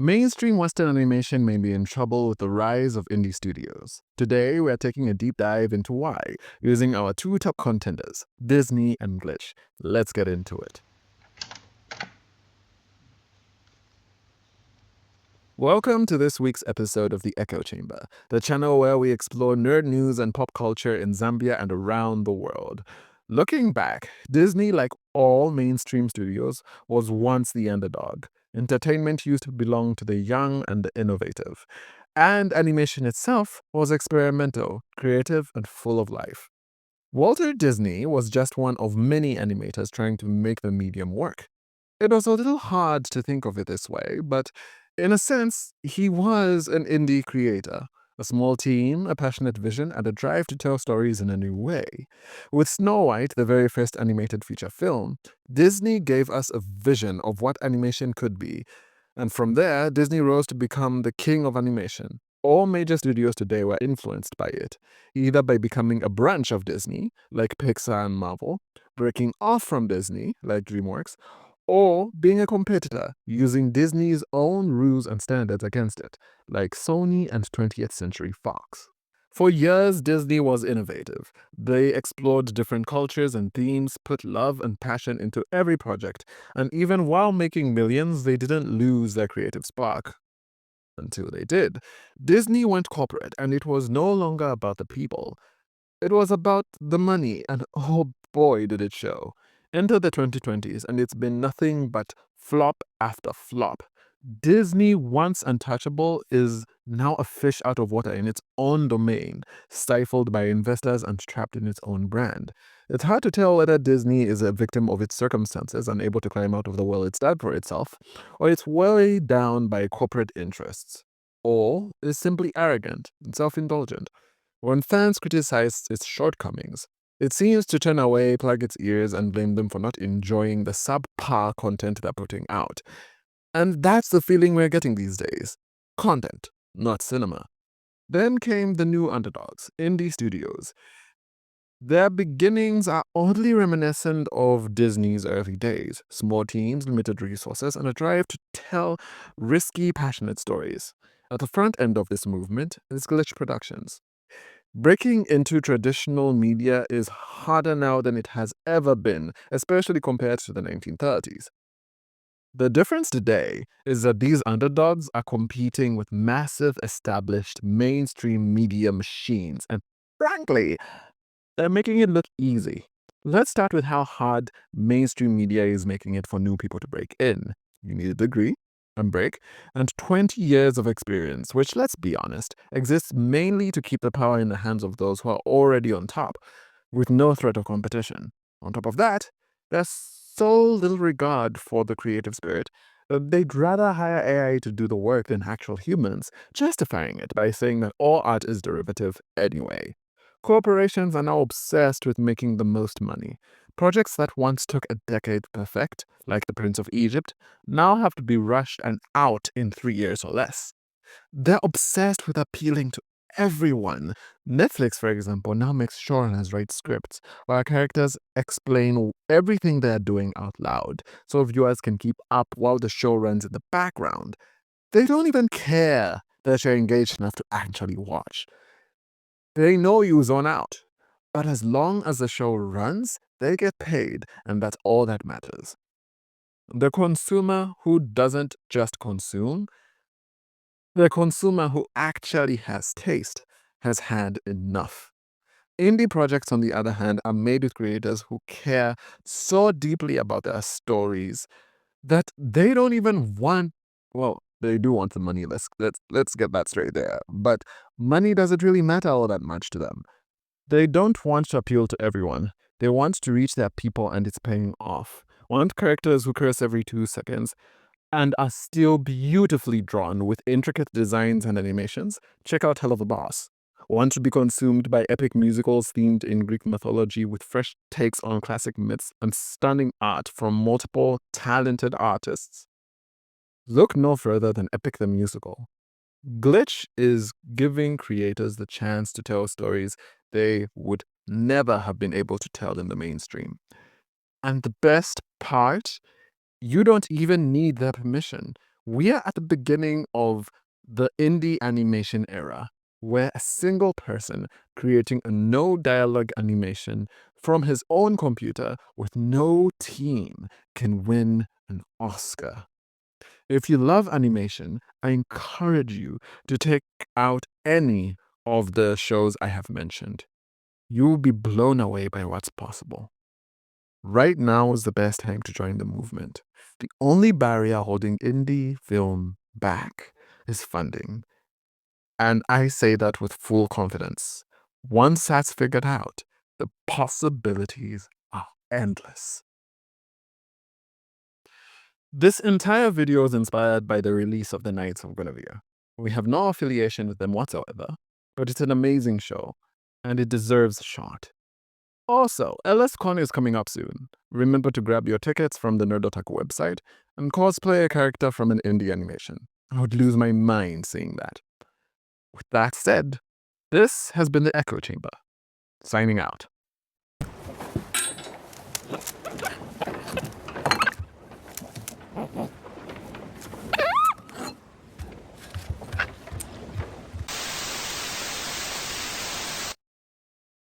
Mainstream Western animation may be in trouble with the rise of indie studios. Today, we are taking a deep dive into why, using our two top contenders, Disney and Glitch. Let's get into it. Welcome to this week's episode of The Echo Chamber, the channel where we explore nerd news and pop culture in Zambia and around the world. Looking back, Disney, like all mainstream studios, was once the underdog. Entertainment used to belong to the young and the innovative. And animation itself was experimental, creative, and full of life. Walter Disney was just one of many animators trying to make the medium work. It was a little hard to think of it this way, but in a sense, he was an indie creator. A small team, a passionate vision, and a drive to tell stories in a new way. With Snow White, the very first animated feature film, Disney gave us a vision of what animation could be. And from there, Disney rose to become the king of animation. All major studios today were influenced by it, either by becoming a branch of Disney, like Pixar and Marvel, breaking off from Disney, like DreamWorks, or being a competitor, using Disney's own rules and standards against it, like Sony and 20th Century Fox. For years, Disney was innovative. They explored different cultures and themes, put love and passion into every project, and even while making millions, they didn't lose their creative spark. Until they did. Disney went corporate, and it was no longer about the people. It was about the money, and oh boy, did it show. Enter the 2020s, and it's been nothing but flop after flop. Disney, once untouchable, is now a fish out of water in its own domain, stifled by investors and trapped in its own brand. It's hard to tell whether Disney is a victim of its circumstances, unable to climb out of the well it's dug for itself, or it's weighed down by corporate interests, or is simply arrogant and self-indulgent. When fans criticize its shortcomings, it seems to turn away, plug its ears, and blame them for not enjoying the subpar content they're putting out. And that's the feeling we're getting these days. Content, not cinema. Then came the new underdogs, indie studios. Their beginnings are oddly reminiscent of Disney's early days. Small teams, limited resources, and a drive to tell risky, passionate stories. At the front end of this movement is Glitch Productions. Breaking into traditional media is harder now than it has ever been, especially compared to the 1930s. The difference today is that these underdogs are competing with massive established mainstream media machines, and frankly, they're making it look easy. Let's start with how hard mainstream media is making it for new people to break in. You need a degree and break, and 20 years of experience, which, let's be honest, exists mainly to keep the power in the hands of those who are already on top, with no threat of competition. On top of that, there's so little regard for the creative spirit that they'd rather hire AI to do the work than actual humans, justifying it by saying that all art is derivative anyway. Corporations are now obsessed with making the most money. Projects that once took a decade to perfect, like The Prince of Egypt, now have to be rushed and out in 3 years or less. They're obsessed with appealing to everyone. Netflix, for example, now makes showrunners write scripts while characters explain everything they're doing out loud, so viewers can keep up while the show runs in the background. They don't even care that you're engaged enough to actually watch. They know you zone out. But as long as the show runs, they get paid, and that's all that matters. The consumer who doesn't just consume, the consumer who actually has taste, has had enough. Indie projects, on the other hand, are made with creators who care so deeply about their stories that they don't even want, well, they do want the money. Let's get that straight there. But money doesn't really matter all that much to them. They don't want to appeal to everyone. They want to reach their people, and it's paying off. Want characters who curse every 2 seconds and are still beautifully drawn with intricate designs and animations? Check out Helluva Boss. Want to be consumed by epic musicals themed in Greek mythology with fresh takes on classic myths and stunning art from multiple talented artists? Look no further than Epic the Musical. Glitch is giving creators the chance to tell stories they would never have been able to tell in the mainstream. And the best part, you don't even need their permission. We are at the beginning of the indie animation era, where a single person creating a no dialogue animation from his own computer with no team can win an Oscar. If you love animation, I encourage you to check out any of the shows I have mentioned. You will be blown away by what's possible. Right now is the best time to join the movement. The only barrier holding indie film back is funding. And I say that with full confidence. Once that's figured out, the possibilities are endless. This entire video is inspired by the release of The Knights of Guinevere. We have no affiliation with them whatsoever, but it's an amazing show, and it deserves a shot. Also, LSCon is coming up soon. Remember to grab your tickets from the Nerd Otaku website and cosplay a character from an indie animation. I would lose my mind seeing that. With that said, this has been the Echo Chamber, signing out.